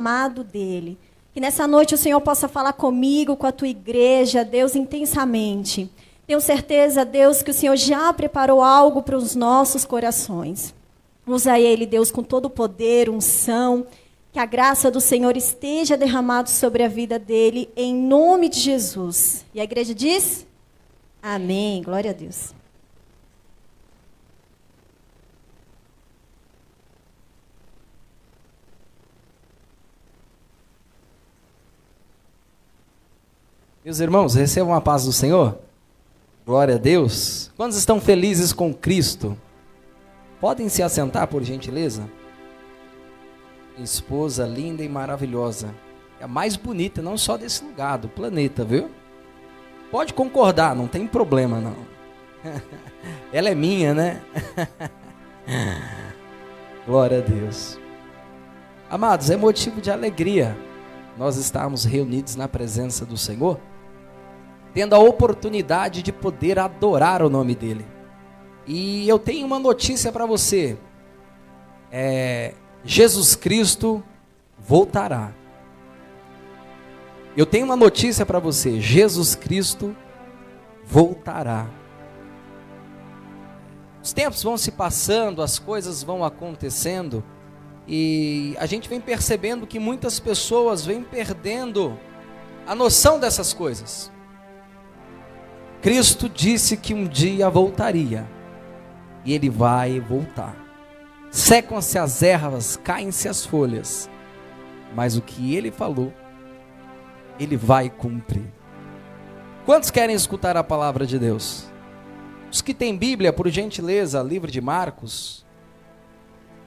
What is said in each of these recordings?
amado dele. Que nessa noite o Senhor possa falar comigo, com a tua igreja, Deus, intensamente. Tenho certeza, Deus, que o Senhor já preparou algo para os nossos corações. Usa ele, Deus, com todo o poder, unção. Que a graça do Senhor esteja derramada sobre a vida dele, em nome de Jesus. E a igreja diz? Amém. Glória a Deus. Meus irmãos, recebam a paz do Senhor. Glória a Deus. Quantos estão felizes com Cristo? Podem se assentar, por gentileza? Minha esposa linda e maravilhosa. É a mais bonita, não só desse lugar, do planeta, viu? Pode concordar, não tem problema não. Ela é minha, né? Glória a Deus. Amados, é motivo de alegria nós estarmos reunidos na presença do Senhor, tendo a oportunidade de poder adorar o nome dEle. E eu tenho uma notícia para você. Jesus Cristo voltará. Eu tenho uma notícia para você. Jesus Cristo voltará. Os tempos vão se passando, as coisas vão acontecendo, e a gente vem percebendo que muitas pessoas vêm perdendo a noção dessas coisas. Cristo disse que um dia voltaria, e Ele vai voltar. Secam-se as ervas, caem-se as folhas, mas o que Ele falou, Ele vai cumprir. Quantos querem escutar a palavra de Deus? Os que têm Bíblia, por gentileza, livro de Marcos,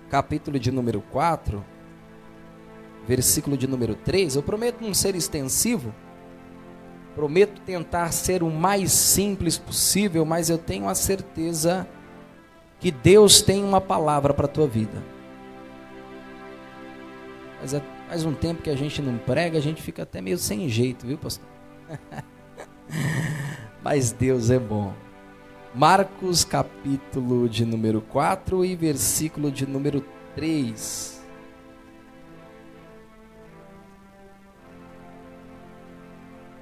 capítulo de número 4, versículo de número 3. Eu prometo não ser extensivo, prometo tentar ser o mais simples possível, mas eu tenho a certeza que Deus tem uma palavra para a tua vida. Mas faz um tempo que a gente não prega, a gente fica até meio sem jeito, viu, pastor? Mas Deus é bom. Marcos, capítulo de número 4 e versículo de número 3.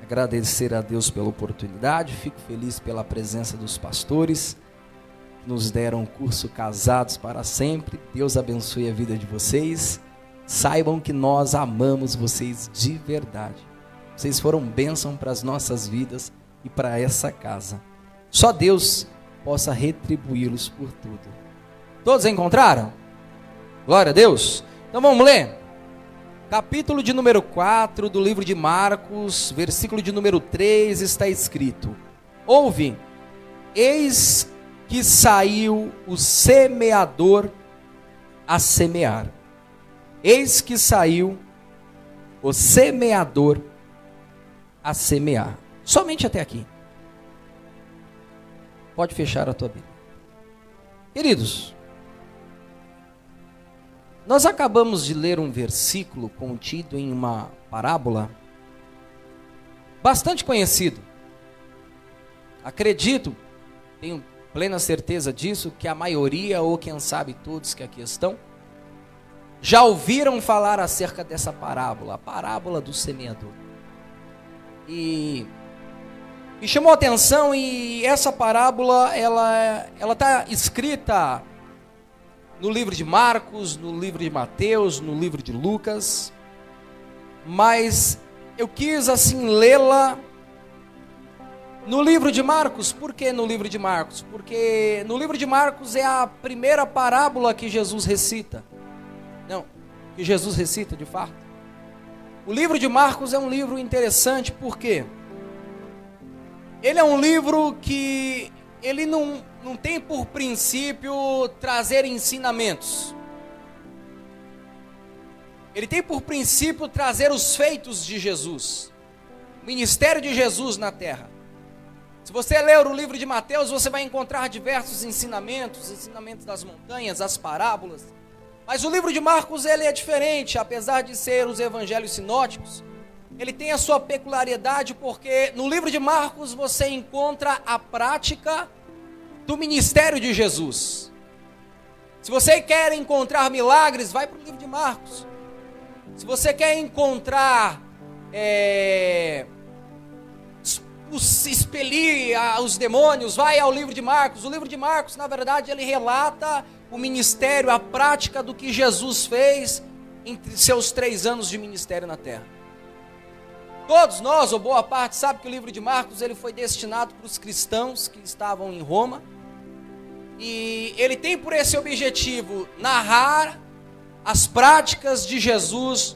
Agradecer a Deus pela oportunidade, fico feliz pela presença dos pastores, que nos deram o curso Casados para Sempre. Deus abençoe a vida de vocês. Saibam que nós amamos vocês de verdade. Vocês foram bênção para as nossas vidas e para essa casa. Só Deus possa retribuí-los por tudo. Todos encontraram? Glória a Deus. Então vamos ler. Capítulo de número 4 do livro de Marcos, versículo de número 3, está escrito: Ouve, eis que saiu o semeador a semear. Eis que saiu o semeador a semear. Somente até aqui. Pode fechar a tua Bíblia. Queridos, nós acabamos de ler um versículo contido em uma parábola bastante conhecido. Acredito, tenho plena certeza disso, que a maioria, ou quem sabe todos que aqui estão, já ouviram falar acerca dessa parábola, a parábola do semeador. E me chamou a atenção, e essa parábola, ela está escrita no livro de Marcos, no livro de Mateus, no livro de Lucas, mas eu quis assim lê-la no livro de Marcos. Por que no livro de Marcos? Porque no livro de Marcos é a primeira parábola que Jesus recita. Não, que Jesus recita de fato. O livro de Marcos é um livro interessante, porque ele é um livro que ele não tem por princípio trazer ensinamentos. Ele tem por princípio trazer os feitos de Jesus, o ministério de Jesus na terra. Se você ler o livro de Mateus, você vai encontrar diversos ensinamentos das montanhas, as parábolas. Mas o livro de Marcos, ele é diferente, apesar de ser os evangelhos sinóticos. Ele tem a sua peculiaridade, porque no livro de Marcos você encontra a prática do ministério de Jesus. Se você quer encontrar milagres, vai para o livro de Marcos. Se você quer encontrar, expelir os demônios, vai ao livro de Marcos. O livro de Marcos, na verdade, ele relata o ministério, a prática do que Jesus fez entre seus 3 anos de ministério na terra. Todos nós, ou boa parte, sabe que o livro de Marcos ele foi destinado para os cristãos que estavam em Roma. E ele tem por esse objetivo narrar as práticas de Jesus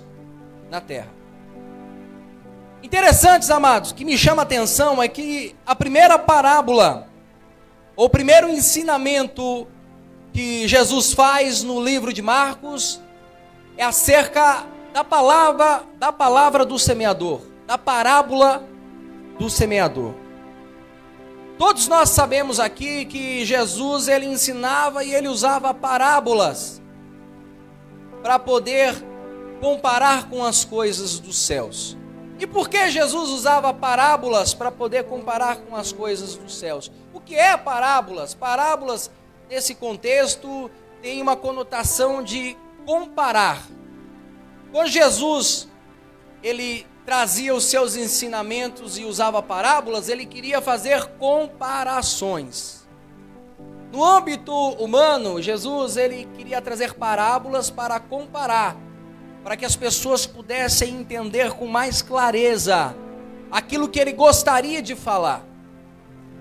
na terra. Interessantes, amados, que me chama a atenção é que a primeira parábola, ou o primeiro ensinamento que Jesus faz no livro de Marcos, é acerca da palavra do semeador, da parábola do semeador. Todos nós sabemos aqui que Jesus ele ensinava e ele usava parábolas para poder comparar com as coisas dos céus. E por que Jesus usava parábolas para poder comparar com as coisas dos céus? O que é parábolas? Parábolas, nesse contexto, tem uma conotação de comparar. Quando Jesus ele trazia os seus ensinamentos e usava parábolas, ele queria fazer comparações. No âmbito humano, Jesus ele queria trazer parábolas para comparar, para que as pessoas pudessem entender com mais clareza aquilo que ele gostaria de falar.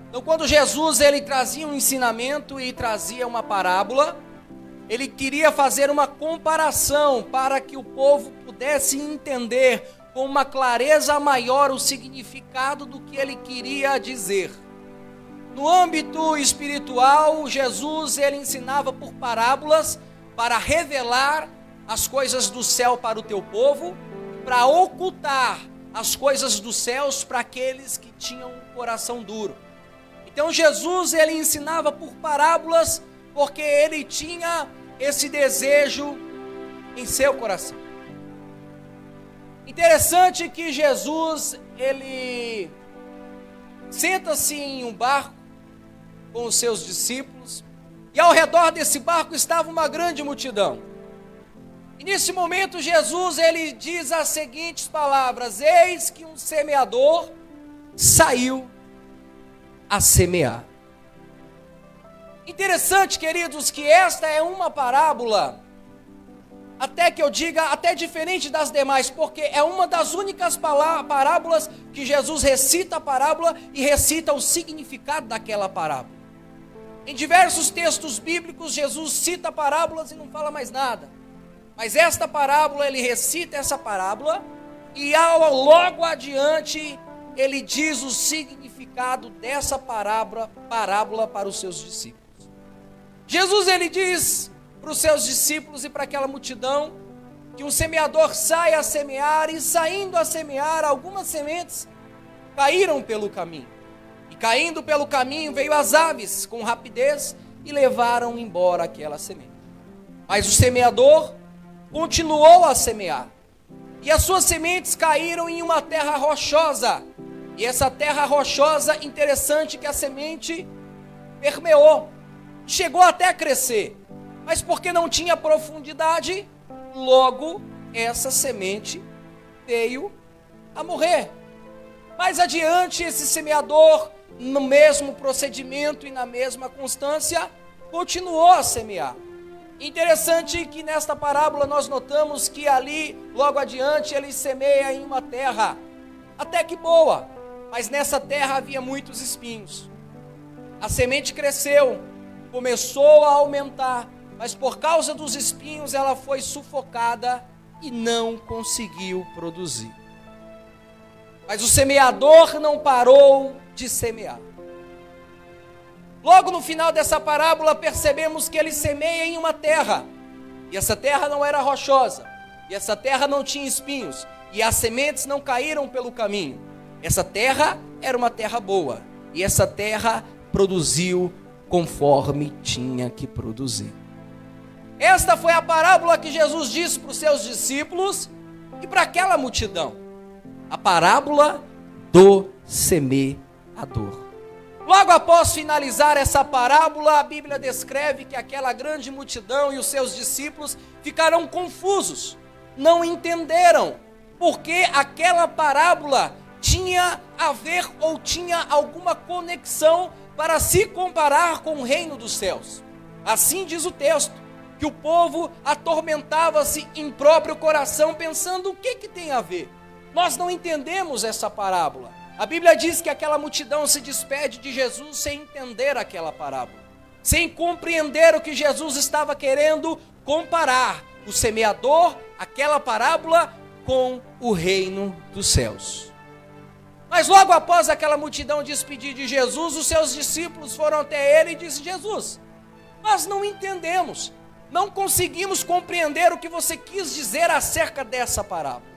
Então, quando Jesus ele trazia um ensinamento e trazia uma parábola, ele queria fazer uma comparação para que o povo pudesse entender com uma clareza maior o significado do que ele queria dizer. No âmbito espiritual, Jesus ele ensinava por parábolas para revelar as coisas do céu para o teu povo, para ocultar as coisas dos céus para aqueles que tinham um coração duro. Então Jesus ele ensinava por parábolas porque ele tinha esse desejo em seu coração. Interessante que Jesus ele senta-se em um barco com os seus discípulos e ao redor desse barco estava uma grande multidão. E nesse momento Jesus ele diz as seguintes palavras: eis que um semeador saiu a semear. Interessante, queridos, que esta é uma parábola, até que eu diga, até diferente das demais, porque é uma das únicas parábolas que Jesus recita a parábola e recita o significado daquela parábola. Em diversos textos bíblicos Jesus cita parábolas e não fala mais nada. Mas esta parábola, ele recita essa parábola e logo adiante ele diz o significado dessa parábola para os seus discípulos. Jesus ele diz para os seus discípulos e para aquela multidão que um semeador sai a semear e saindo a semear, algumas sementes caíram pelo caminho. E caindo pelo caminho veio as aves com rapidez e levaram embora aquela semente. Mas o semeador continuou a semear. E as suas sementes caíram em uma terra rochosa. E essa terra rochosa, interessante que a semente permeou. Chegou até a crescer. Mas porque não tinha profundidade, logo essa semente veio a morrer. Mais adiante, esse semeador, no mesmo procedimento e na mesma constância, continuou a semear. Interessante que nesta parábola nós notamos que ali, logo adiante, ele semeia em uma terra até que boa, mas nessa terra havia muitos espinhos. A semente cresceu, começou a aumentar, mas por causa dos espinhos ela foi sufocada e não conseguiu produzir. Mas o semeador não parou de semear. Logo no final dessa parábola percebemos que ele semeia em uma terra, e essa terra não era rochosa, e essa terra não tinha espinhos, e as sementes não caíram pelo caminho. Essa terra era uma terra boa, e essa terra produziu conforme tinha que produzir. Esta foi a parábola que Jesus disse para os seus discípulos e para aquela multidão. A parábola do semeador. Logo após finalizar essa parábola, a Bíblia descreve que aquela grande multidão e os seus discípulos ficaram confusos, não entenderam, porque aquela parábola tinha a ver ou tinha alguma conexão para se comparar com o reino dos céus. Assim diz o texto, que o povo atormentava-se em próprio coração, pensando o que tem a ver. Nós não entendemos essa parábola. A Bíblia diz que aquela multidão se despede de Jesus sem entender aquela parábola, sem compreender o que Jesus estava querendo comparar o semeador, aquela parábola, com o reino dos céus. Mas logo após aquela multidão despedir de Jesus, os seus discípulos foram até ele e disse: Jesus, nós não entendemos, não conseguimos compreender o que você quis dizer acerca dessa parábola.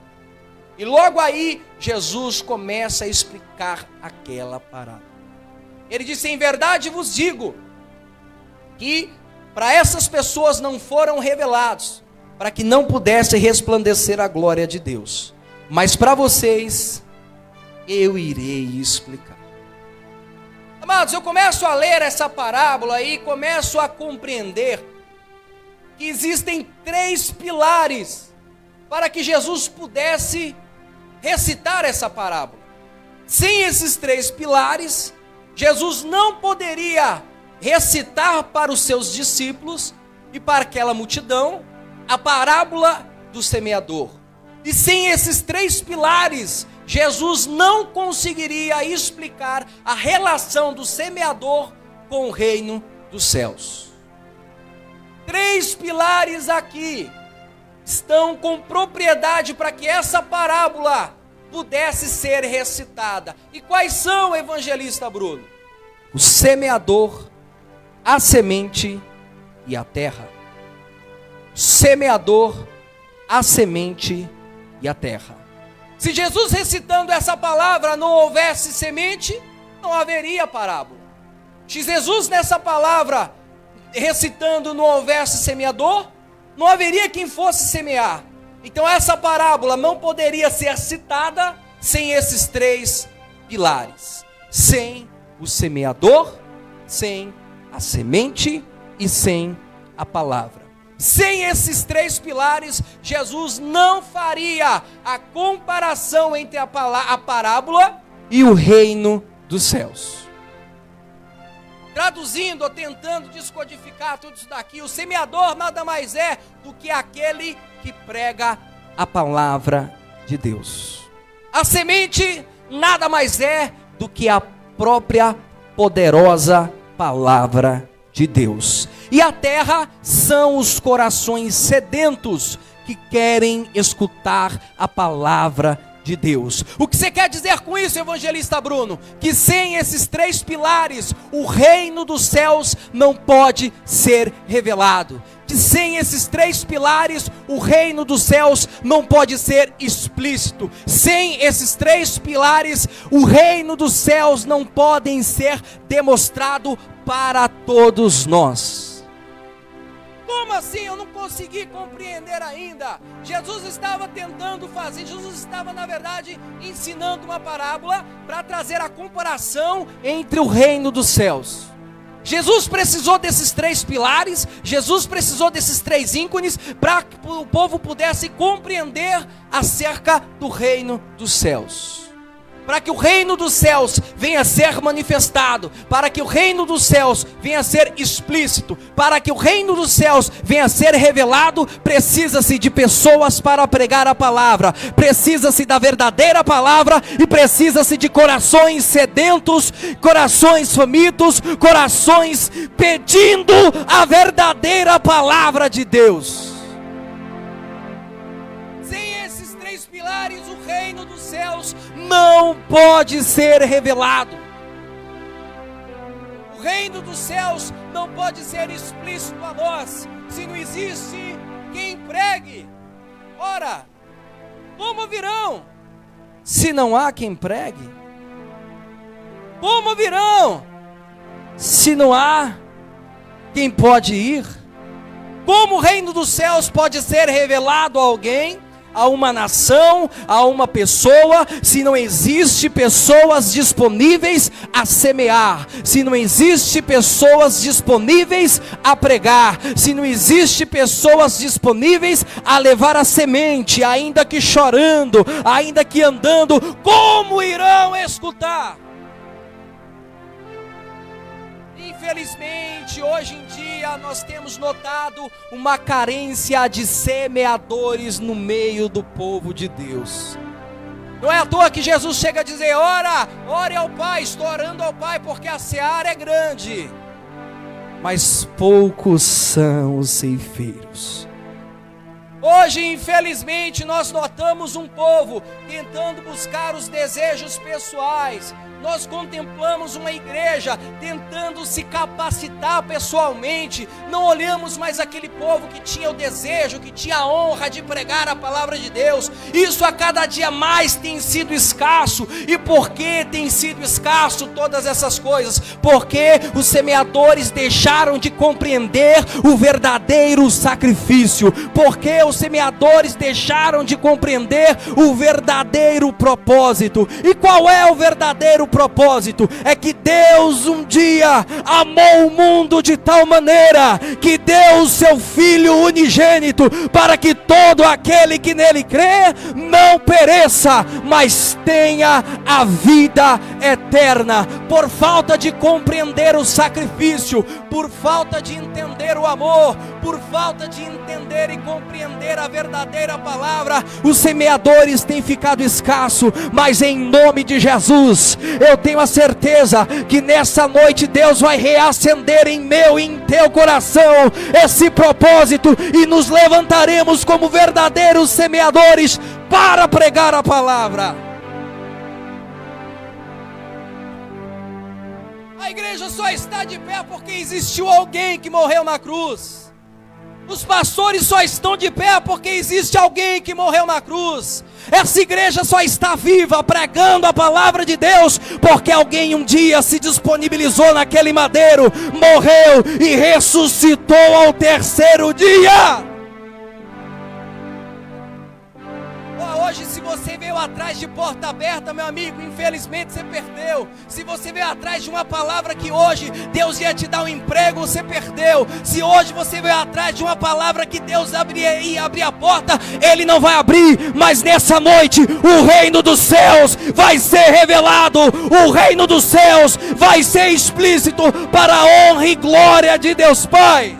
E logo aí, Jesus começa a explicar aquela parábola. Ele disse: em verdade vos digo, que para essas pessoas não foram revelados, para que não pudesse resplandecer a glória de Deus. Mas para vocês, eu irei explicar. Amados, eu começo a ler essa parábola e começo a compreender que existem 3 pilares para que Jesus pudesse recitar essa parábola. Sem esses 3 pilares, Jesus não poderia recitar para os seus discípulos e para aquela multidão a parábola do semeador. E sem esses 3 pilares, Jesus não conseguiria explicar a relação do semeador com o reino dos céus. 3 pilares aqui estão com propriedade para que essa parábola pudesse ser recitada. E quais são, evangelista Bruno? O semeador, a semente e a terra. O semeador, a semente e a terra. Se Jesus recitando essa palavra não houvesse semente, não haveria parábola. Se Jesus nessa palavra recitando não houvesse semeador, não haveria quem fosse semear. Então essa parábola não poderia ser citada sem esses 3 pilares. Sem o semeador, sem a semente e sem a palavra. Sem esses 3 pilares, Jesus não faria a comparação entre a parábola e o reino dos céus. Traduzindo ou tentando descodificar tudo isso daqui, o semeador nada mais é do que aquele que prega a palavra de Deus. A semente nada mais é do que a própria poderosa palavra de Deus. E a terra são os corações sedentos que querem escutar a palavra de Deus. O que você quer dizer com isso, evangelista Bruno? Que sem esses 3 pilares, o reino dos céus não pode ser revelado. Que sem esses 3 pilares, o reino dos céus não pode ser explícito. Sem esses 3 pilares, o reino dos céus não pode ser demonstrado para todos nós. Como assim? Eu não consegui compreender ainda. Jesus estava tentando fazer, Jesus estava na verdade ensinando uma parábola para trazer a comparação entre o reino dos céus. Jesus precisou desses 3 pilares, Jesus precisou desses 3 ícones para que o povo pudesse compreender acerca do reino dos céus. Para que o reino dos céus venha a ser manifestado, para que o reino dos céus venha a ser explícito, para que o reino dos céus venha a ser revelado, precisa-se de pessoas para pregar a palavra, precisa-se da verdadeira palavra e precisa-se de corações sedentos, corações famintos, corações pedindo a verdadeira palavra de Deus. Sem esses 3 pilares, o reino dos céus não pode ser revelado. O reino dos céus não pode ser explícito a nós, se não existe quem pregue. Ora, como virão, se não há quem pregue? Como virão, se não há quem pode ir? Como o reino dos céus pode ser revelado a alguém a uma nação, a uma pessoa, se não existe pessoas disponíveis a semear, se não existe pessoas disponíveis a pregar, se não existe pessoas disponíveis a levar a semente, ainda que chorando, ainda que andando, como irão escutar? Infelizmente, hoje em dia, nós temos notado uma carência de semeadores no meio do povo de Deus. Não é à toa que Jesus chega a dizer: ore ao Pai, estou orando ao Pai, porque a seara é grande, mas poucos são os ceifeiros. Hoje, infelizmente, nós notamos um povo tentando buscar os desejos pessoais. Nós contemplamos uma igreja tentando se capacitar pessoalmente. Não olhamos mais aquele povo que tinha o desejo, que tinha a honra de pregar a palavra de Deus. Isso a cada dia mais tem sido escasso. E por que tem sido escasso todas essas coisas? Porque os semeadores deixaram de compreender o verdadeiro sacrifício. Porque os semeadores deixaram de compreender o verdadeiro propósito. E qual é o verdadeiro propósito? É que Deus um dia amou o mundo de tal maneira que deu o seu Filho unigênito, para que todo aquele que nele crê não pereça, mas tenha a vida eterna. Por falta de compreender o sacrifício, por falta de entender o amor, por falta de entender e compreender a verdadeira palavra, os semeadores têm ficado escassos. Mas em nome de Jesus, eu tenho a certeza que nessa noite Deus vai reacender em meu e em teu coração esse propósito, e nos levantaremos como verdadeiros semeadores para pregar a palavra. A igreja só está de pé porque existiu alguém que morreu na cruz. Os pastores só estão de pé porque existe alguém que morreu na cruz. Essa igreja só está viva pregando a palavra de Deus porque alguém um dia se disponibilizou naquele madeiro, morreu e ressuscitou ao terceiro dia. Hoje, se você veio atrás de porta aberta, meu amigo, infelizmente você perdeu. Se você veio atrás de uma palavra que hoje Deus ia te dar um emprego, você perdeu. Se hoje você veio atrás de uma palavra que Deus ia abrir a porta, Ele não vai abrir. Mas nessa noite, o reino dos céus vai ser revelado. O reino dos céus vai ser explícito para a honra e glória de Deus Pai.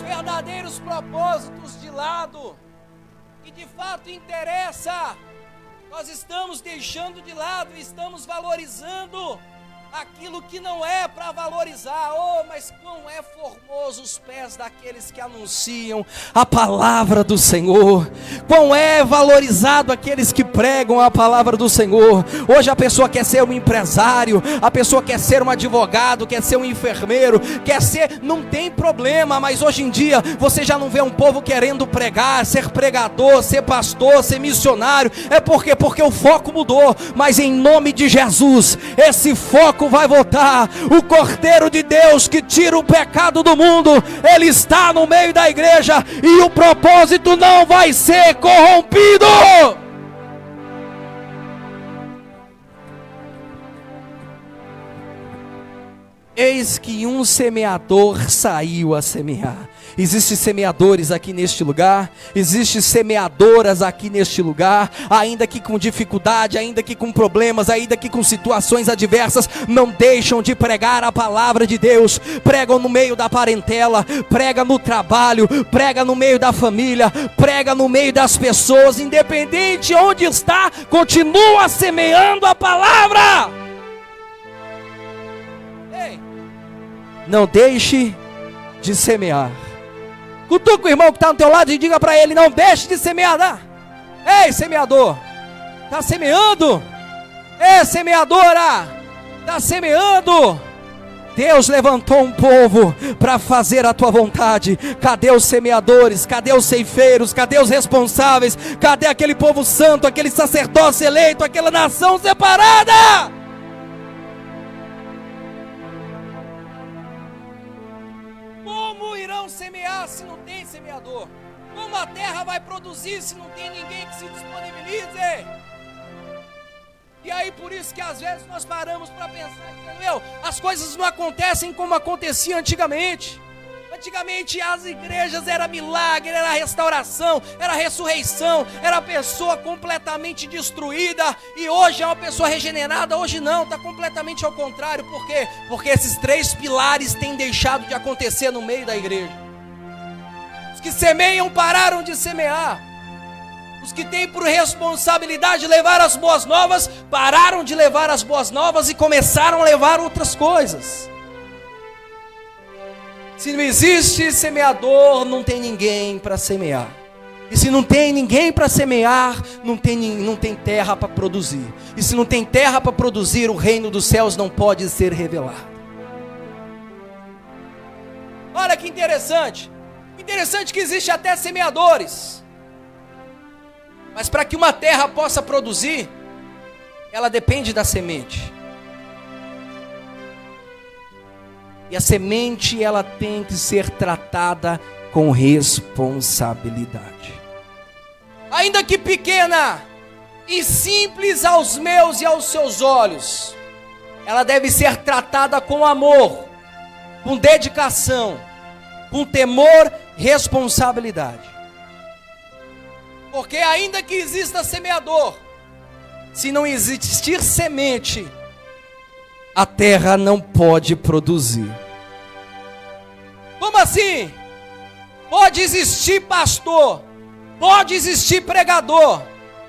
Verdadeiros propósitos de lado, que de fato interessa, nós estamos deixando de lado e estamos valorizando aquilo que não é para valorizar. Oh, mas quão é formoso os pés daqueles que anunciam a palavra do Senhor, quão é valorizado aqueles que pregam a palavra do Senhor. Hoje a pessoa quer ser um empresário, a pessoa quer ser um advogado, quer ser um enfermeiro, quer ser, não tem problema, mas hoje em dia você já não vê um povo querendo pregar, ser pregador, ser pastor, ser missionário. É porque o foco mudou. Mas em nome de Jesus, esse foco vai voltar. O Cordeiro de Deus que tira o pecado do mundo, Ele está no meio da igreja, e o propósito não vai ser corrompido. Eis que um semeador saiu a semear. Existem semeadores aqui neste lugar, existem semeadoras aqui neste lugar, ainda que com dificuldade, ainda que com problemas, ainda que com situações adversas, não deixam de pregar a palavra de Deus. Pregam no meio da parentela, prega no trabalho, prega no meio da família, prega no meio das pessoas, independente de onde está, continua semeando a palavra. Ei, não deixe de semear. Cutuca o irmão que está no teu lado e diga para ele: não deixe de semear. Ei, semeador, está semeando? Ei, semeadora, está semeando? Deus levantou um povo para fazer a tua vontade. Cadê os semeadores? Cadê os ceifeiros? Cadê os responsáveis? Cadê aquele povo santo, aquele sacerdócio eleito, aquela nação separada? vão semear se não tem semeador? Como a terra vai produzir se não tem ninguém que se disponibilize? E aí por isso que às vezes nós paramos para pensar, dizendo, as coisas não acontecem como acontecia antigamente. Antigamente as igrejas era milagre, era restauração, era ressurreição, era a pessoa completamente destruída, e hoje é uma pessoa regenerada. Hoje não, está completamente ao contrário. Por quê? Porque esses 3 pilares têm deixado de acontecer no meio da igreja. Os que semeiam pararam de semear. Os que têm por responsabilidade levar as boas novas, pararam de levar as boas novas e começaram a levar outras coisas. Se não existe semeador, não tem ninguém para semear. E se não tem ninguém para semear, não tem terra para produzir. E se não tem terra para produzir, o reino dos céus não pode ser revelado. Olha que interessante. Interessante que existe até semeadores. Mas para que uma terra possa produzir, ela depende da semente. E a semente, ela tem que ser tratada com responsabilidade. Ainda que pequena e simples aos meus e aos seus olhos, ela deve ser tratada com amor, com dedicação, com temor, responsabilidade. Porque ainda que exista semeador, se não existir semente, a terra não pode produzir. Como assim? Pode existir pastor, pode existir pregador,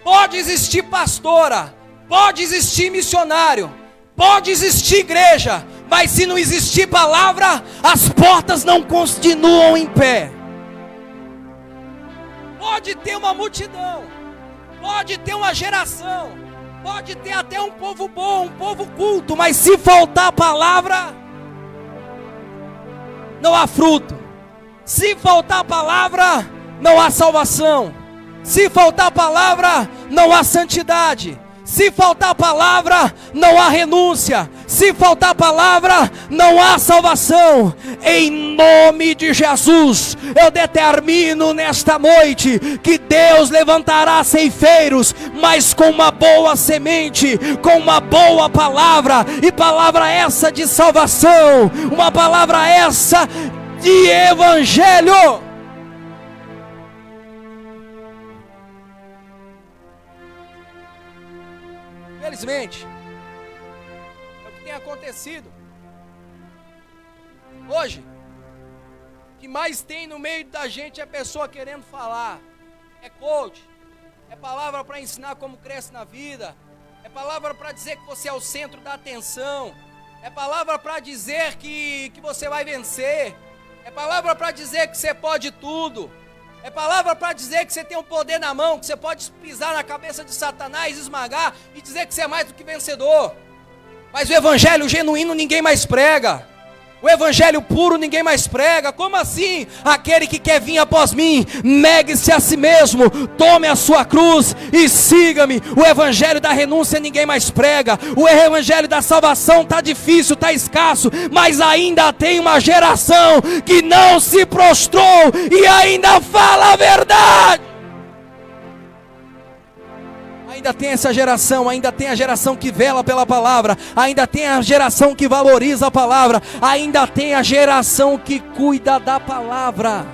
pode existir pastora, pode existir missionário, pode existir igreja, mas se não existir palavra, as portas não continuam em pé. Pode ter uma multidão, pode ter uma geração, pode ter até um povo bom, um povo culto, mas se faltar palavra, não há fruto. Se faltar palavra, não há salvação. Se faltar palavra, não há santidade. Se faltar palavra, não há renúncia. Se faltar palavra, não há salvação. Em nome de Jesus, eu determino nesta noite que Deus levantará ceifeiros, mas com uma boa semente, com uma boa palavra, e palavra essa de salvação, uma palavra essa de evangelho. Infelizmente, é o que tem acontecido. Hoje, o que mais tem no meio da gente é pessoa querendo falar. É coach, é palavra para ensinar como cresce na vida, é palavra para dizer que você é o centro da atenção, é palavra para dizer que você vai vencer, é palavra para dizer que você pode tudo. É palavra para dizer que você tem um poder na mão, que você pode pisar na cabeça de Satanás, esmagar e dizer que você é mais do que vencedor. Mas o evangelho genuíno ninguém mais prega. O evangelho puro ninguém mais prega. Como assim? Aquele que quer vir após mim, negue-se a si mesmo, tome a sua cruz e siga-me. O evangelho da renúncia ninguém mais prega. O evangelho da salvação está difícil, está escasso, mas ainda tem uma geração que não se prostrou e ainda fala a verdade. Ainda tem essa geração, ainda tem a geração que vela pela palavra, ainda tem a geração que valoriza a palavra, ainda tem a geração que cuida da palavra.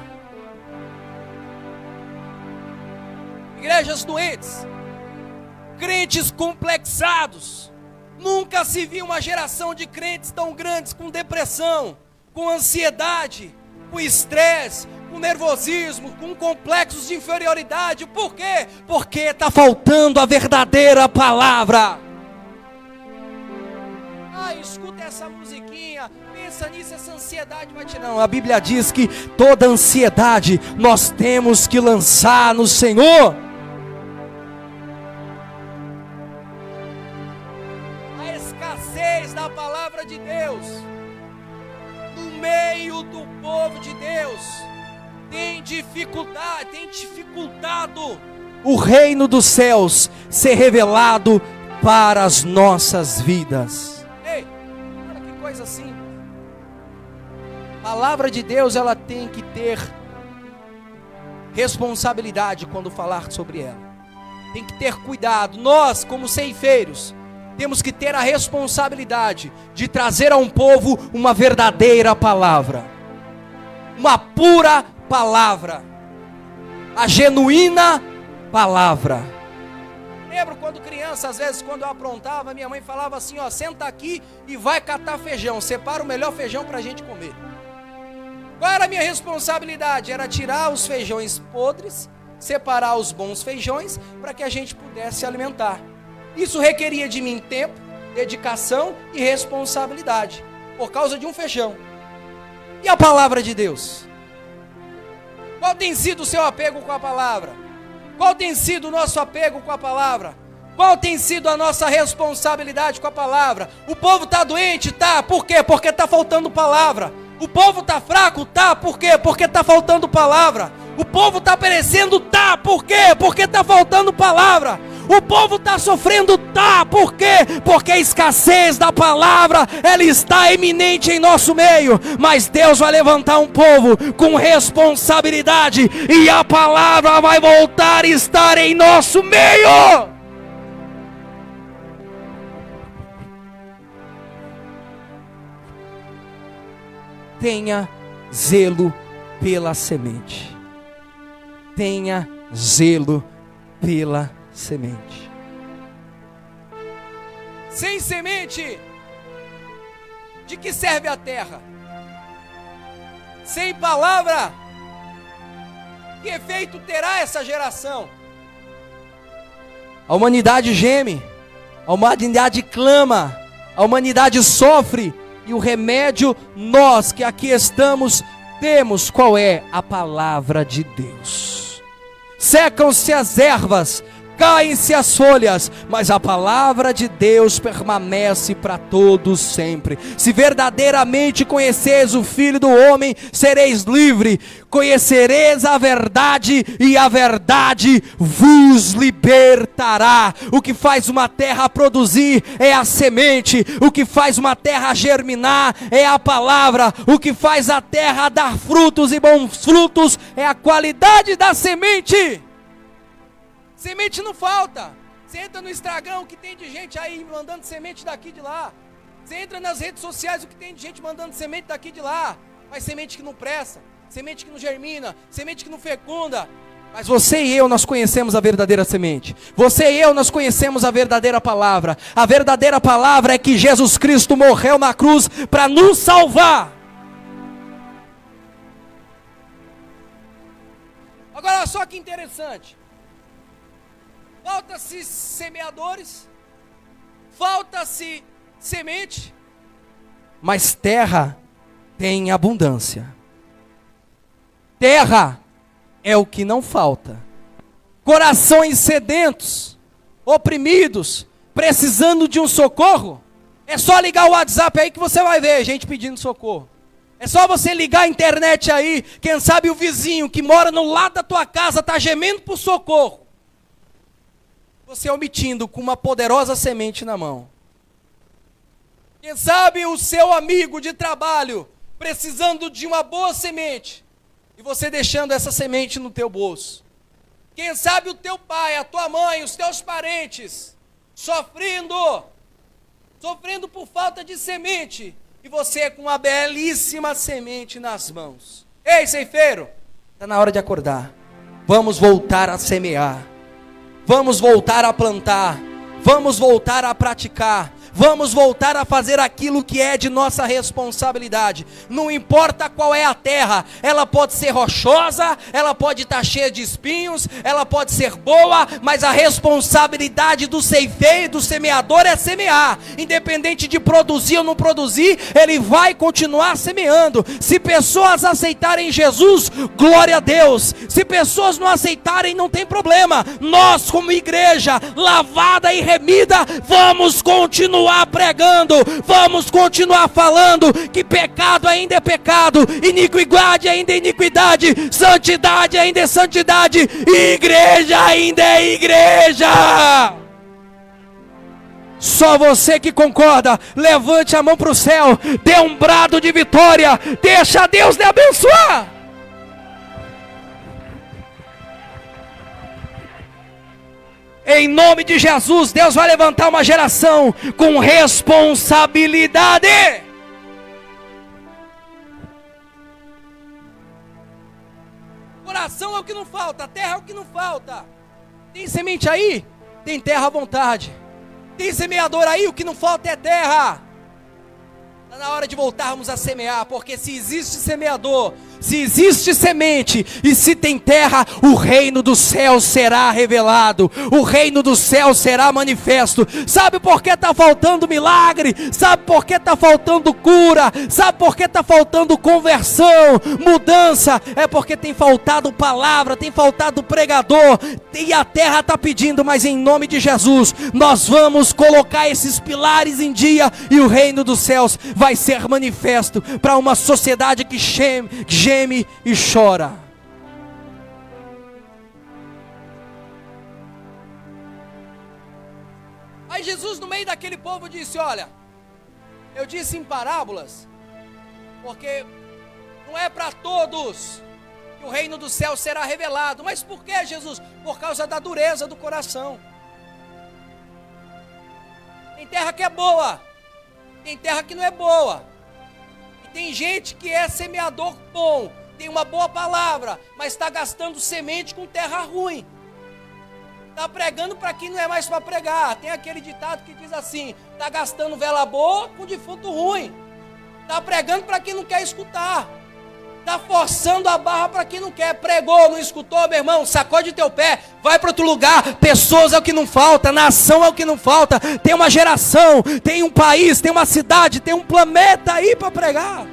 Igrejas doentes, crentes complexados. Nunca se viu uma geração de crentes tão grandes, com depressão, com ansiedade, com estresse, com nervosismo, com complexos de inferioridade. Por quê? Porque está faltando a verdadeira palavra. Escuta essa musiquinha, pensa nisso, essa ansiedade vai te... Não, a Bíblia diz que toda ansiedade nós temos que lançar no Senhor. A escassez da palavra de Deus no meio do povo de Deus tem dificultado o reino dos céus ser revelado para as nossas vidas. Ei, olha que coisa simples. A palavra de Deus, ela tem que ter responsabilidade quando falar sobre ela. Tem que ter cuidado. Nós, como ceifeiros, temos que ter a responsabilidade de trazer a um povo uma verdadeira palavra, uma pura palavra, a genuína palavra. Lembro quando criança, às vezes quando eu aprontava, minha mãe falava assim, ó, senta aqui e vai catar feijão, separa o melhor feijão para a gente comer. Qual era a minha responsabilidade? Era tirar os feijões podres, separar os bons feijões, para que a gente pudesse se alimentar. Isso requeria de mim tempo, dedicação e responsabilidade, por causa de um feijão. E a palavra de Deus? Qual tem sido o seu apego com a palavra? Qual tem sido o nosso apego com a palavra? Qual tem sido a nossa responsabilidade com a palavra? O povo está doente? Tá. Por quê? Porque está faltando palavra. O povo está fraco? Tá. Por quê? Porque está faltando palavra. O povo está perecendo? Tá. Por quê? Porque está faltando palavra. O povo está sofrendo? Tá. Por quê? Porque a escassez da palavra, ela está iminente em nosso meio. Mas Deus vai levantar um povo com responsabilidade, e a palavra vai voltar a estar em nosso meio. Tenha zelo pela semente. Tenha zelo pela semente. Sem semente, de que serve a terra? Sem palavra, que efeito terá essa geração? A humanidade geme, a humanidade clama, a humanidade sofre, e o remédio, nós que aqui estamos, temos. Qual é? A palavra de Deus. Secam-se as ervas, caem-se as folhas, mas a palavra de Deus permanece para todos sempre. Se verdadeiramente conheceis o Filho do Homem, sereis livre. Conhecereis a verdade, e a verdade vos libertará. O que faz uma terra produzir é a semente. O que faz uma terra germinar é a palavra. O que faz a terra dar frutos e bons frutos é a qualidade da semente. Semente não falta. Você entra no Instagram, o que tem de gente aí mandando semente daqui e de lá. Você entra nas redes sociais, o que tem de gente mandando semente daqui e de lá. Mas semente que não presta, semente que não germina, semente que não fecunda. Mas você e eu, nós conhecemos a verdadeira semente. Você e eu, nós conhecemos a verdadeira palavra. A verdadeira palavra é que Jesus Cristo morreu na cruz para nos salvar. Agora só que interessante. Falta-se semeadores, falta-se semente, mas terra tem abundância. Terra é o que não falta. Corações sedentos, oprimidos, precisando de um socorro. É só ligar o WhatsApp aí que você vai ver gente pedindo socorro. É só você ligar a internet aí, quem sabe o vizinho que mora no lado da tua casa está gemendo por socorro. Você omitindo com uma poderosa semente na mão. Quem sabe o seu amigo de trabalho precisando de uma boa semente e você deixando essa semente no teu bolso. Quem sabe o teu pai, a tua mãe, os teus parentes sofrendo por falta de semente e você com uma belíssima semente nas mãos. Ei, ceifeiro, está na hora de acordar. Vamos voltar a semear. Vamos voltar a plantar, vamos voltar a praticar, vamos voltar a fazer aquilo que é de nossa responsabilidade. Não importa qual é a terra, ela pode ser rochosa, ela pode estar cheia de espinhos, ela pode ser boa, mas a responsabilidade do ceifeiro, do semeador é semear. Independente de produzir ou não produzir, ele vai continuar semeando. Se pessoas aceitarem Jesus, glória a Deus. Se pessoas não aceitarem, não tem problema. Nós, como igreja lavada e remida, vamos continuar pregando, vamos continuar falando que pecado ainda é pecado, iniquidade ainda é iniquidade, santidade ainda é santidade, igreja ainda é igreja. Só você que concorda, levante a mão para o céu, dê um brado de vitória, deixa Deus lhe abençoar. Em nome de Jesus, Deus vai levantar uma geração com responsabilidade. Coração é o que não falta, terra é o que não falta. Tem semente aí? Tem terra à vontade. Tem semeador aí? O que não falta é terra. Está na hora de voltarmos a semear, porque se existe semeador, se existe semente e se tem terra, o reino do céu será revelado, o reino do céu será manifesto. Sabe por que está faltando milagre? Sabe por que está faltando cura? Sabe por que está faltando conversão, mudança? É porque tem faltado palavra, tem faltado pregador, e a terra está pedindo, mas em nome de Jesus, nós vamos colocar esses pilares em dia, e o reino dos céus vai ser manifesto para uma sociedade que geme e chora. Aí Jesus, no meio daquele povo, disse: olha, eu disse em parábolas, porque não é para todos que o reino do céu será revelado. Mas por que, Jesus? Por causa da dureza do coração. Tem terra que é boa, tem terra que não é boa. E tem gente que é semeador bom, tem uma boa palavra, mas está gastando semente com terra ruim. Está pregando para quem não é mais para pregar. Tem aquele ditado que diz assim: está gastando vela boa com defunto ruim. Está pregando para quem não quer escutar. Está forçando a barra para quem não quer. Pregou, não escutou, meu irmão, sacode teu pé, vai para outro lugar. Pessoas é o que não falta, nação é o que não falta. Tem uma geração, tem um país, tem uma cidade, tem um planeta aí para pregar.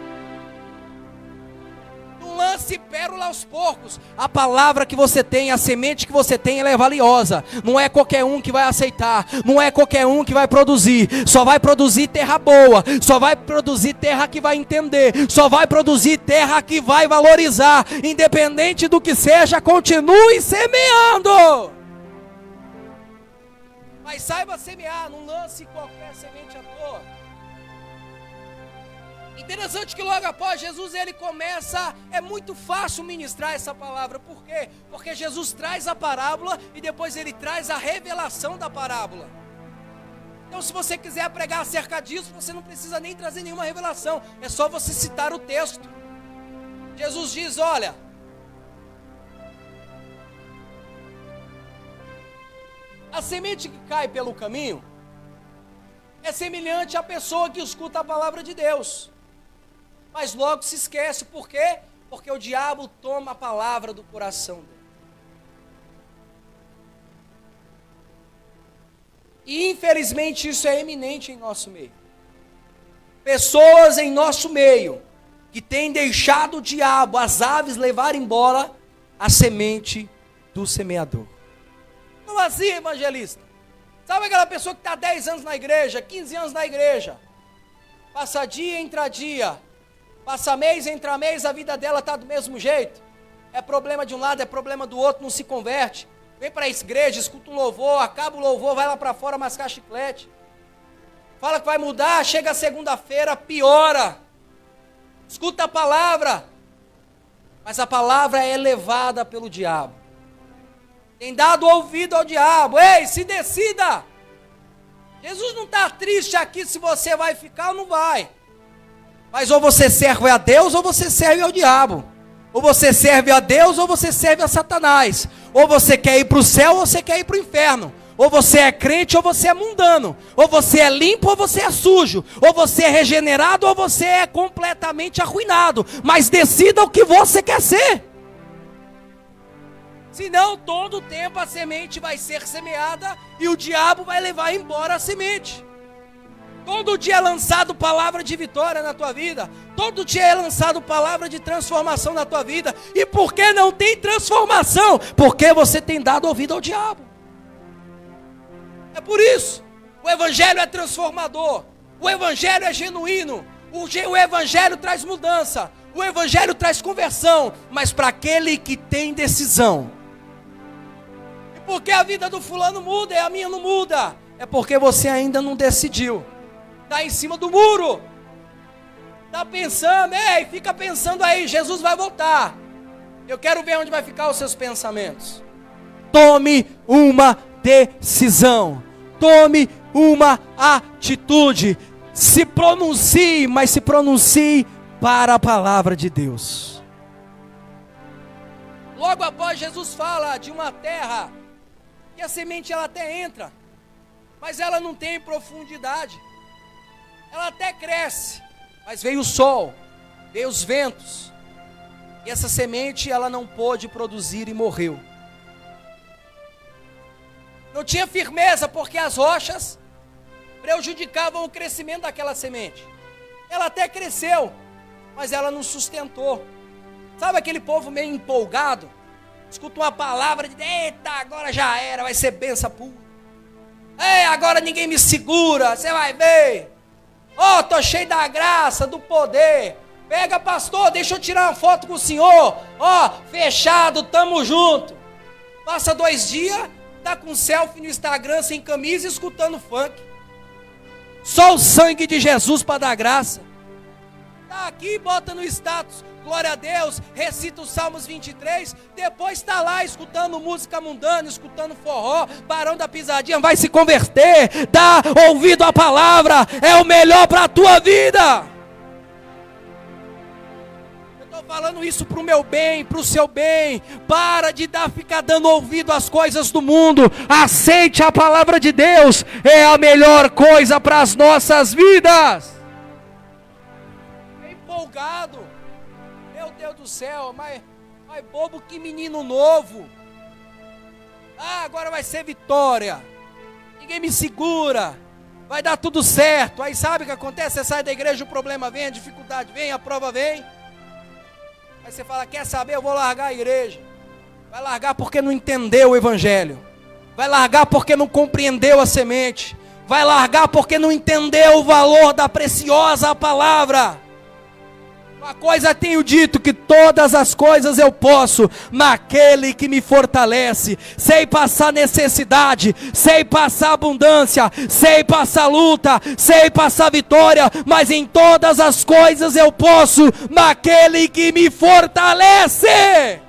Não lance pérola aos porcos. A palavra que você tem, a semente que você tem, ela é valiosa. Não é qualquer um que vai aceitar, não é qualquer um que vai produzir. Só vai produzir terra boa, só vai produzir terra que vai entender, só vai produzir terra que vai valorizar. Independente do que seja, continue semeando. Mas saiba semear, não lance qualquer semente à toa. Interessante que logo após Jesus ele começa, é muito fácil ministrar essa palavra. Por quê? Porque Jesus traz a parábola e depois ele traz a revelação da parábola. Então se você quiser pregar acerca disso, você não precisa nem trazer nenhuma revelação, é só você citar o texto. Jesus diz: olha, a semente que cai pelo caminho é semelhante à pessoa que escuta a palavra de Deus, mas logo se esquece. Por quê? Porque o diabo toma a palavra do coração dele. E infelizmente isso é eminente em nosso meio. Pessoas em nosso meio que têm deixado o diabo, as aves, levar embora a semente do semeador. Como assim, evangelista? Sabe aquela pessoa que está 10 anos na igreja, 15 anos na igreja, passa dia, entra dia, passa mês, entra mês, a vida dela está do mesmo jeito. É problema de um lado, é problema do outro, não se converte. Vem para a igreja, escuta um louvor, acaba o louvor, vai lá para fora mascar chiclete. Fala que vai mudar, chega segunda-feira, piora. Escuta a palavra, mas a palavra é levada pelo diabo. Tem dado ouvido ao diabo. Ei, se decida. Jesus não está triste aqui se você vai ficar ou não vai. Mas ou você serve a Deus ou você serve ao diabo. Ou você serve a Deus ou você serve a Satanás. Ou você quer ir para o céu ou você quer ir para o inferno. Ou você é crente ou você é mundano. Ou você é limpo ou você é sujo. Ou você é regenerado ou você é completamente arruinado. Mas decida o que você quer ser. Senão todo o tempo a semente vai ser semeada e o diabo vai levar embora a semente. Todo dia é lançado palavra de vitória na tua vida. Todo dia é lançado palavra de transformação na tua vida. E por que não tem transformação? Porque você tem dado ouvido ao diabo. É por isso. O evangelho é transformador. O evangelho é genuíno. O evangelho traz mudança. O evangelho traz conversão. Mas para aquele que tem decisão. E por que a vida do fulano muda e a minha não muda? é porque você ainda não decidiu. Está em cima do muro. Está pensando, fica pensando aí, Jesus vai voltar. Eu quero ver onde vai ficar os seus pensamentos. Tome uma decisão. Tome uma atitude. Se pronuncie, mas se pronuncie para a palavra de Deus. Logo após, Jesus fala de uma terra que a semente ela até entra, mas ela não tem profundidade. Ela até cresce, mas veio o sol, veio os ventos, e essa semente ela não pôde produzir e morreu. Não tinha firmeza porque as rochas prejudicavam o crescimento daquela semente. Ela até cresceu, mas ela não sustentou. Sabe aquele povo meio empolgado? Escuta uma palavra de eita, agora já era, vai ser benção pura. Agora ninguém me segura, você vai ver. Tô cheio da graça, do poder. Pega, pastor, deixa eu tirar uma foto com o senhor. Fechado, tamo junto. Passa 2 dias, tá com selfie no Instagram, sem camisa, escutando funk. Só o sangue de Jesus para dar graça. Tá aqui, bota no status, glória a Deus, recita os Salmos 23, depois está lá escutando música mundana, escutando forró, Barão da Pisadinha, vai se converter, dá ouvido à palavra, é o melhor para a tua vida. Eu estou falando isso para o meu bem, para o seu bem. Para de ficar dando ouvido às coisas do mundo, aceite a palavra de Deus, é a melhor coisa para as nossas vidas. Empolgado, meu Deus do céu, mais bobo que menino novo. Agora vai ser vitória, ninguém me segura, vai dar tudo certo. Aí sabe o que acontece? Você sai da igreja, o problema vem, a dificuldade vem, a prova vem. Aí você fala, quer saber, eu vou largar a igreja. Vai largar porque não entendeu o evangelho, vai largar porque não compreendeu a semente, vai largar porque não entendeu o valor da preciosa palavra. Uma coisa tenho dito, que todas as coisas eu posso naquele que me fortalece. Sei passar necessidade, sei passar abundância, sei passar luta, sei passar vitória, mas em todas as coisas eu posso naquele que me fortalece.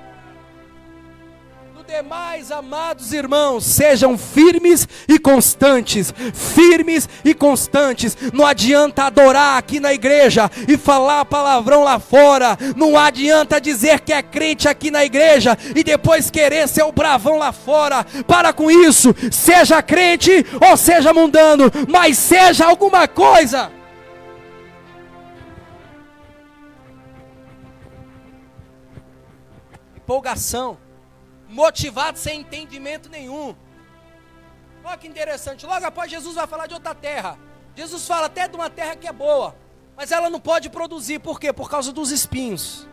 Demais, amados irmãos, sejam firmes e constantes. Firmes e constantes. Não adianta adorar aqui na igreja e falar palavrão lá fora. Não adianta dizer que é crente aqui na igreja e depois querer ser o bravão lá fora. Para com isso. Seja crente ou seja mundano, mas seja alguma coisa. Empolgação, motivado sem entendimento nenhum. Olha que interessante, logo após Jesus vai falar de outra terra. Jesus fala até de uma terra que é boa, mas ela não pode produzir. Por quê? Por causa dos espinhos.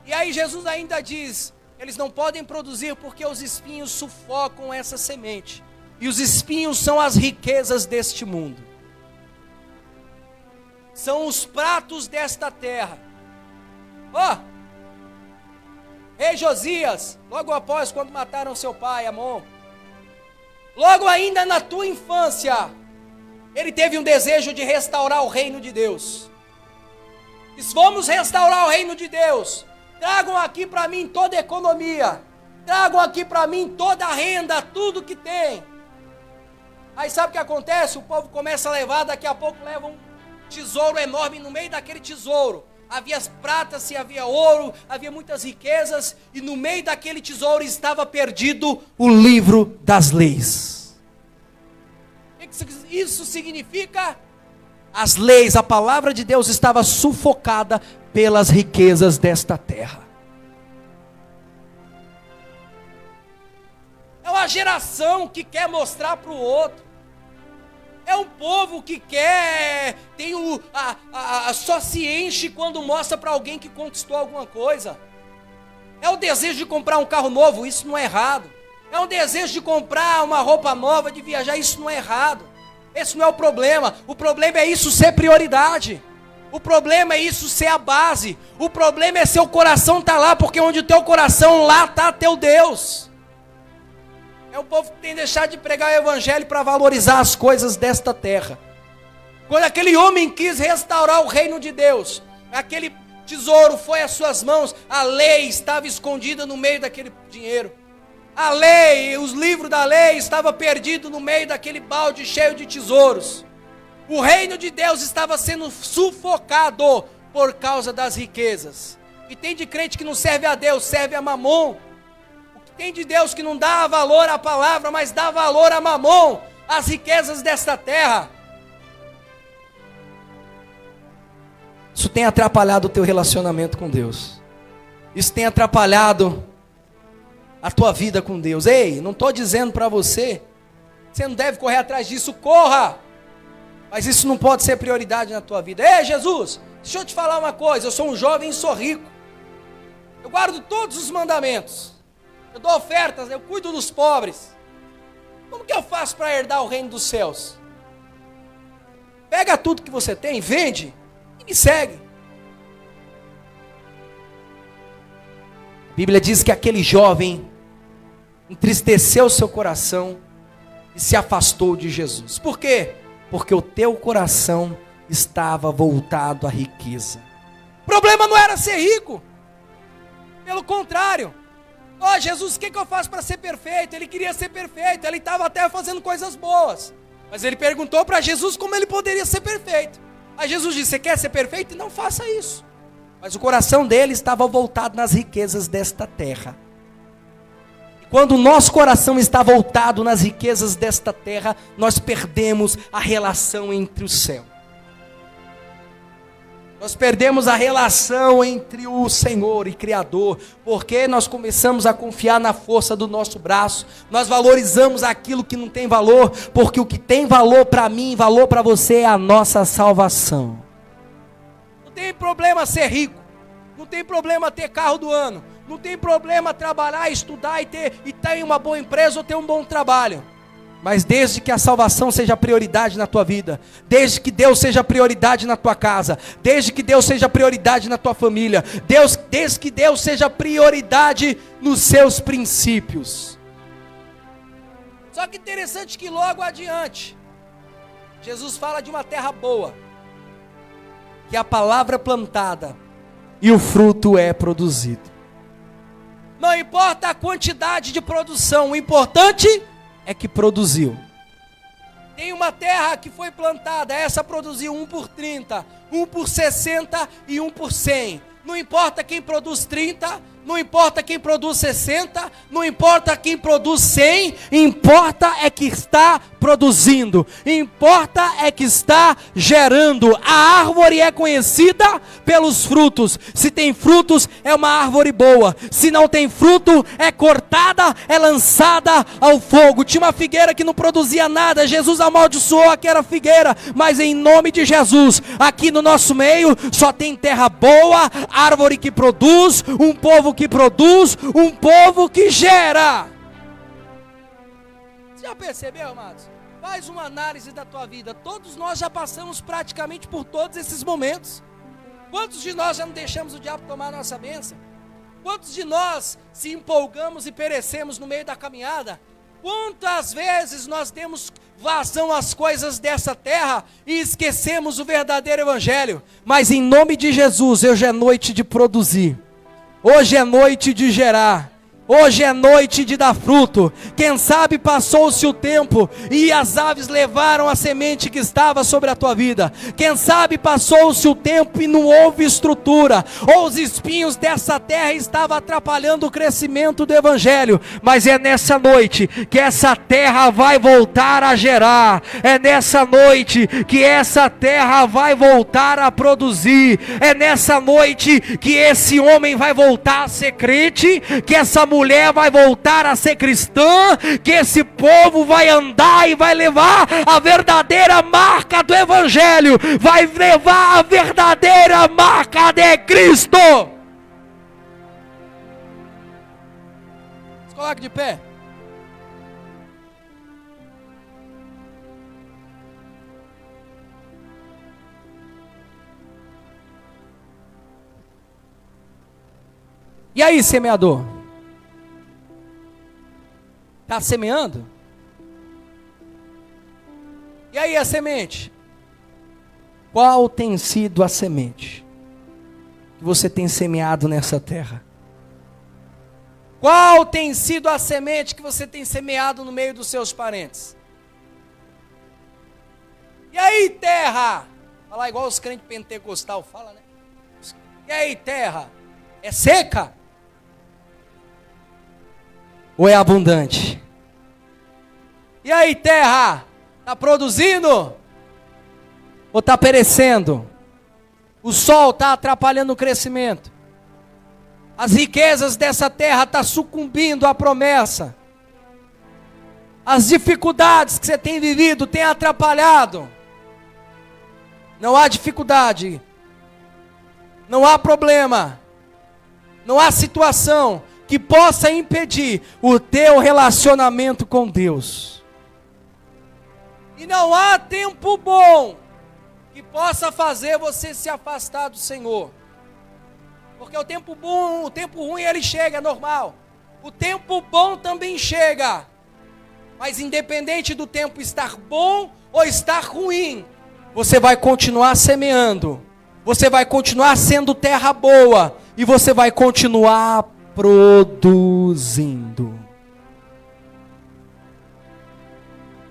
E aí Jesus ainda diz, eles não podem produzir porque os espinhos sufocam essa semente. E os espinhos são as riquezas deste mundo. São os pratos desta terra. Rei Josias, logo após quando mataram seu pai, Amon, logo ainda na tua infância, ele teve um desejo de restaurar o reino de Deus. Diz, vamos restaurar o reino de Deus, tragam aqui para mim toda a economia, tragam aqui para mim toda a renda, tudo que tem. Aí sabe o que acontece? O povo começa a levar, daqui a pouco leva um tesouro enorme, no meio daquele tesouro havia pratas, havia ouro, havia muitas riquezas, e no meio daquele tesouro estava perdido o livro das leis. O que isso significa? As leis, a palavra de Deus estava sufocada pelas riquezas desta terra. É uma geração que quer mostrar para o outro. É um povo que quer, só se enche quando mostra para alguém que conquistou alguma coisa. É o desejo de comprar um carro novo, isso não é errado. É um desejo de comprar uma roupa nova, de viajar, isso não é errado. Esse não é o problema é isso ser prioridade. O problema é isso ser a base. O problema é seu coração estar lá, porque onde o teu coração, lá está teu Deus. É um povo que tem deixado de pregar o evangelho para valorizar as coisas desta terra. Quando aquele homem quis restaurar o reino de Deus, aquele tesouro foi às suas mãos, a lei estava escondida no meio daquele dinheiro. A lei, os livros da lei estavam perdidos no meio daquele balde cheio de tesouros. O reino de Deus estava sendo sufocado por causa das riquezas. E tem de crente que não serve a Deus, serve a Mamon. O que tem de Deus que não dá valor à palavra, mas dá valor a Mamon, às riquezas desta terra. Isso tem atrapalhado o teu relacionamento com Deus. Isso tem atrapalhado a tua vida com Deus. Ei, não estou dizendo para você, você não deve correr atrás disso, corra. Mas isso não pode ser prioridade na tua vida. Ei, Jesus, deixa eu te falar uma coisa, eu sou um jovem e sou rico. Eu guardo todos os mandamentos. Eu dou ofertas, eu cuido dos pobres. Como que eu faço para herdar o reino dos céus? Pega tudo que você tem, vende e me segue. A Bíblia diz que aquele jovem entristeceu seu coração e se afastou de Jesus. Por quê? Porque o teu coração estava voltado à riqueza. O problema não era ser rico. Pelo contrário. Ó, Jesus, o que eu faço para ser perfeito? Ele queria ser perfeito, ele estava até fazendo coisas boas. Mas ele perguntou para Jesus como ele poderia ser perfeito. Aí Jesus disse, você quer ser perfeito? Não faça isso. Mas o coração dele estava voltado nas riquezas desta terra. E quando o nosso coração está voltado nas riquezas desta terra, nós perdemos a relação entre o céu. Nós perdemos a relação entre o Senhor e Criador, porque nós começamos a confiar na força do nosso braço, nós valorizamos aquilo que não tem valor, porque o que tem valor para mim, valor para você é a nossa salvação. Não tem problema ser rico, não tem problema ter carro do ano, não tem problema trabalhar, estudar e ter uma boa empresa ou ter um bom trabalho. Mas desde que a salvação seja prioridade na tua vida, desde que Deus seja prioridade na tua casa, desde que Deus seja prioridade na tua família, desde que Deus seja prioridade nos seus princípios. Só que interessante que logo adiante, Jesus fala de uma terra boa, que a palavra é plantada e o fruto é produzido. Não importa a quantidade de produção, o importante é que produziu. Tem uma terra que foi plantada, essa produziu 1 por 30, 1 por 60 e 1 por 100. Não importa quem produz 30, não importa quem produz 60, não importa quem produz 100, importa é que está produzindo, importa é que está gerando. A árvore é conhecida pelos frutos. Se tem frutos, é uma árvore boa. Se não tem fruto, é cortada, é lançada ao fogo. Tinha uma figueira que não produzia nada, Jesus amaldiçoou aquela figueira, mas em nome de Jesus, aqui no nosso meio, só tem terra boa, árvore que produz, um povo que produz, um povo que gera. Você já percebeu, amados? Faz uma análise da tua vida. Todos nós já passamos praticamente por todos esses momentos. Quantos de nós já não deixamos o diabo tomar a nossa bênção? Quantos de nós se empolgamos e perecemos no meio da caminhada? Quantas vezes nós demos vazão às coisas dessa terra e esquecemos o verdadeiro evangelho? Mas em nome de Jesus, hoje é noite de produzir. Hoje é noite de gerar. Hoje é noite de dar fruto. Quem sabe passou-se o tempo e as aves levaram a semente que estava sobre a tua vida. Quem sabe passou-se o tempo e não houve estrutura, ou os espinhos dessa terra estavam atrapalhando o crescimento do evangelho. Mas é nessa noite que essa terra vai voltar a gerar. É nessa noite que essa terra vai voltar a produzir. É nessa noite que esse homem vai voltar a ser crente, que essa mulher vai voltar a ser cristã, que esse povo vai andar e vai levar a verdadeira marca do evangelho, vai levar a verdadeira marca de Cristo. Se coloque de pé. E aí, semeador? Está semeando? E aí a semente? Qual tem sido a semente que você tem semeado nessa terra? Qual tem sido a semente que você tem semeado no meio dos seus parentes? E aí, terra? Falar igual os crentes pentecostal falam, né? E aí, terra? É seca? Ou é abundante? E aí, terra? Está produzindo? Ou está perecendo? O sol está atrapalhando o crescimento. As riquezas dessa terra estão sucumbindo à promessa. As dificuldades que você tem vivido têm atrapalhado. Não há dificuldade, não há problema, não há situação que possa impedir o teu relacionamento com Deus. E não há tempo bom que possa fazer você se afastar do Senhor. Porque o tempo bom, o tempo ruim ele chega, é normal. O tempo bom também chega. Mas independente do tempo estar bom ou estar ruim, você vai continuar semeando. Você vai continuar sendo terra boa. E você vai continuar produzindo.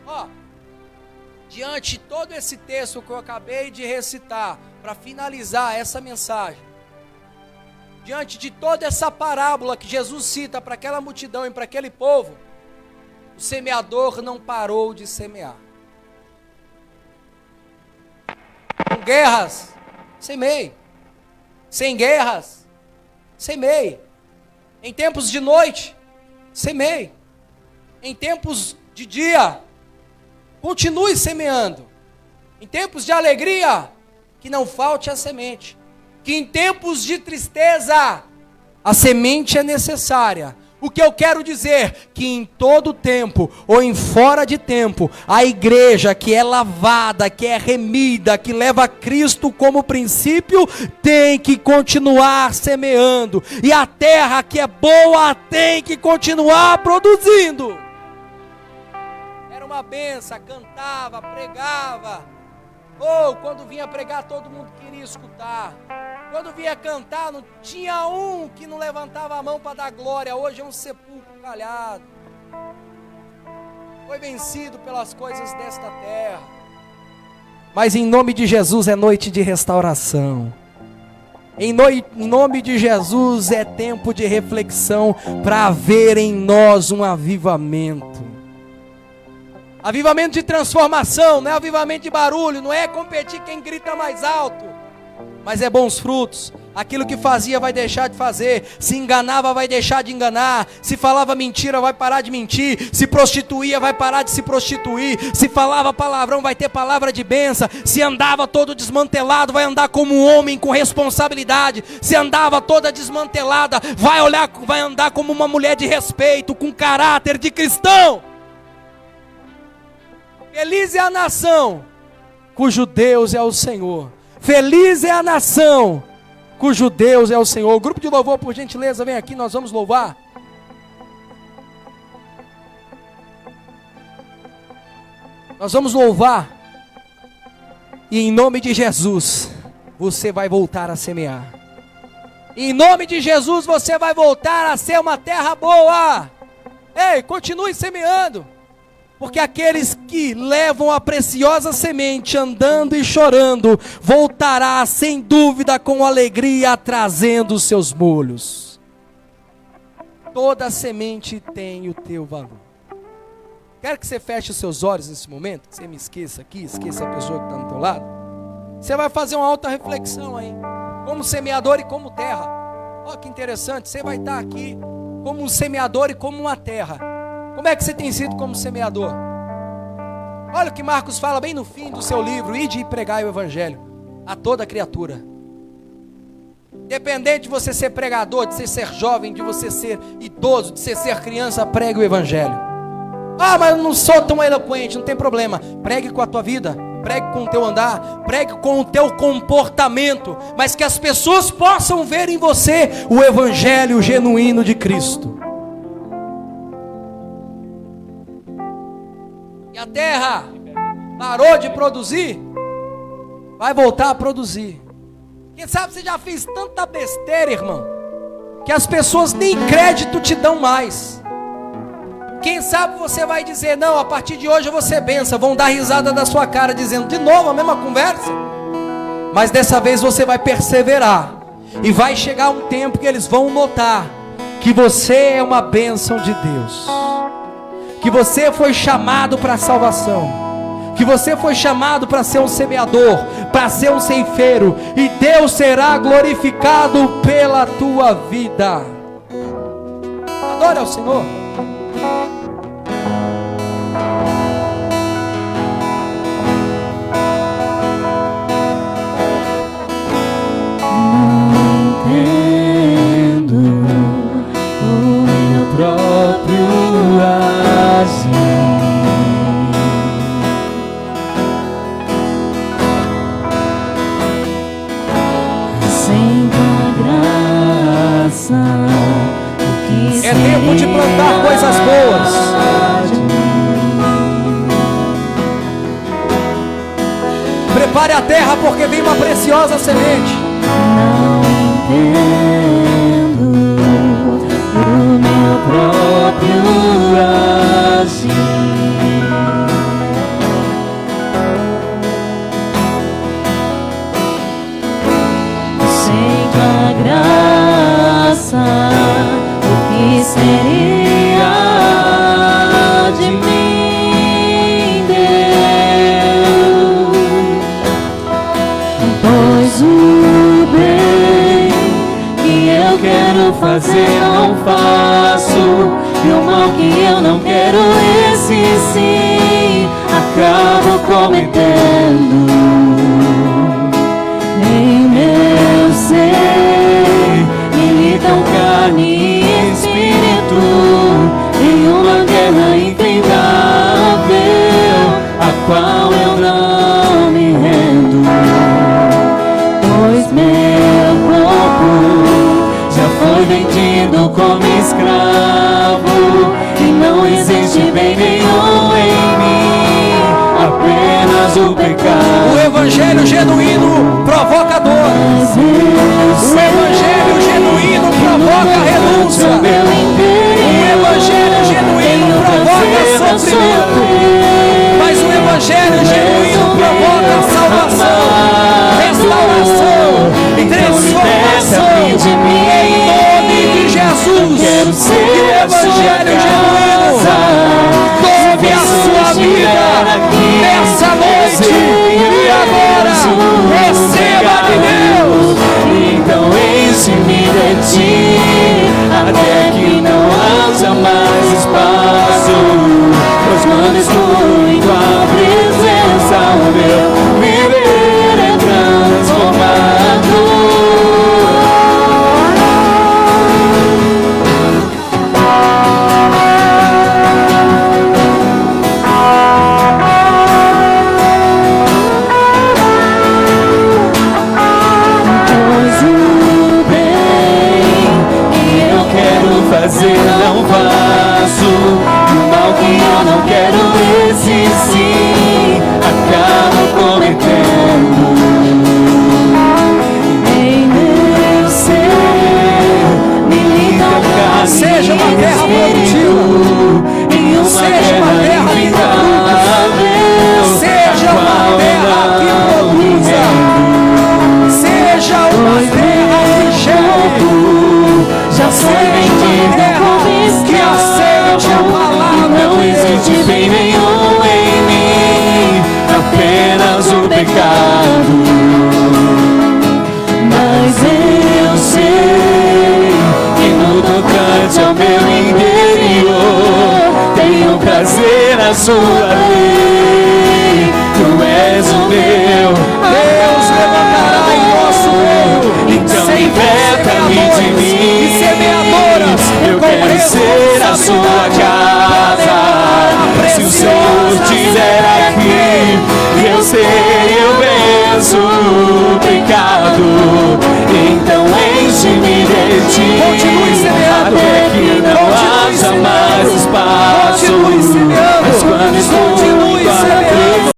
Ó, diante de todo esse texto que eu acabei de recitar, para finalizar essa mensagem, diante de toda essa parábola que Jesus cita para aquela multidão e para aquele povo, o semeador não parou de semear. Com guerras, semeie. Sem guerras, semeie. Em tempos de noite, semeie. Em tempos de dia, continue semeando. Em tempos de alegria, que não falte a semente. Que em tempos de tristeza, a semente é necessária. O que eu quero dizer, que em todo tempo, ou em fora de tempo, a igreja que é lavada, que é remida, que leva Cristo como princípio, tem que continuar semeando. E a terra que é boa tem que continuar produzindo. Era uma benção, cantava, pregava. Ou quando vinha pregar, todo mundo queria escutar. Quando vinha cantar, não tinha um que não levantava a mão para dar glória. Hoje é um sepulcro calhado. Foi vencido pelas coisas desta terra. Mas em nome de Jesus é noite de restauração. Em nome de Jesus é tempo de reflexão para haver em nós um avivamento. Avivamento de transformação, não é avivamento de barulho, não é competir quem grita mais alto, mas é bons frutos. Aquilo que fazia vai deixar de fazer, se enganava vai deixar de enganar, se falava mentira vai parar de mentir, se prostituía vai parar de se prostituir, se falava palavrão vai ter palavra de bênção, se andava todo desmantelado vai andar como um homem com responsabilidade, se andava toda desmantelada vai andar como uma mulher de respeito, com caráter de cristão. Feliz é a nação cujo Deus é o Senhor. Feliz é a nação cujo Deus é o Senhor. O grupo de louvor, por gentileza, vem aqui, nós vamos louvar. Nós vamos louvar. E em nome de Jesus, você vai voltar a semear. Em nome de Jesus, você vai voltar a ser uma terra boa. Ei, continue semeando. Porque aqueles que levam a preciosa semente andando e chorando, voltará sem dúvida com alegria trazendo os seus molhos. Toda semente tem o teu valor. Quero que você feche os seus olhos nesse momento, que você me esqueça aqui, esqueça a pessoa que está do teu lado. Você vai fazer uma alta reflexão aí, como semeador e como terra. Olha que interessante, você vai estar aqui como um semeador e como uma terra. Como é que você tem sido como semeador? Olha o que Marcos fala bem no fim do seu livro: ide e pregai o evangelho a toda criatura. Independente de você ser pregador, de você ser jovem, de você ser idoso, de você ser criança, pregue o evangelho. Ah, mas eu não sou tão eloquente, não tem problema. Pregue com a tua vida, pregue com o teu andar, pregue com o teu comportamento, mas que as pessoas possam ver em você o evangelho genuíno de Cristo. E a terra parou de produzir, vai voltar a produzir. Quem sabe você já fez tanta besteira, irmão, que as pessoas nem crédito te dão mais. Quem sabe você vai dizer, não, a partir de hoje eu vou ser benção. Vão dar risada da sua cara dizendo, de novo a mesma conversa. Mas dessa vez você vai perseverar. E vai chegar um tempo que eles vão notar que você é uma bênção de Deus, que você foi chamado para a salvação, que você foi chamado para ser um semeador, para ser um ceifeiro, e Deus será glorificado pela tua vida. Adore ao Senhor. É tempo de plantar coisas boas. Prepare a terra, porque vem uma preciosa semente. Não entendo o meu próprio agir. Sem tua graça, seria de mim, Deus, pois o bem que eu quero fazer não faço, e o mal que eu não quero, esse sim acabo cometendo. Em meu ser militam carne e espírito, em uma guerra infindável, a qual eu não me rendo, pois meu corpo já foi vendido como escravo, e não existe bem nenhum em mim, apenas o pecado. O evangelho genuíno provoca dor. O evangelho genuíno provoca renúncia. O evangelho genuíno provoca sofrimento. Mas o evangelho genuíno provoca salvação, restauração, transformação. Em nome de Jesus, o evangelho genuíno tome a sua vida nessa noite e agora receba de Deus. Então enche-me de ti, até que não haja mais espaço, pois quando estou em tua presença, o meu viver é transformado. Fazer não faço, o mal que eu não quero, esse sim acabo cometendo. Em meu ser militam carne, seja uma terra produtiva, em uma seja uma terra que produza, seja uma terra que produza, seja uma terra que gere, já foi vendido como escravo, não existe bem nenhum em mim, apenas o pecado. Mas eu sei que no tocante ao meu interior tenho prazer na sua lei. Tu és o meu Deus levantará em nosso meio, então liberta-me de mim. e semeadoras, eu quero ser a sua casa.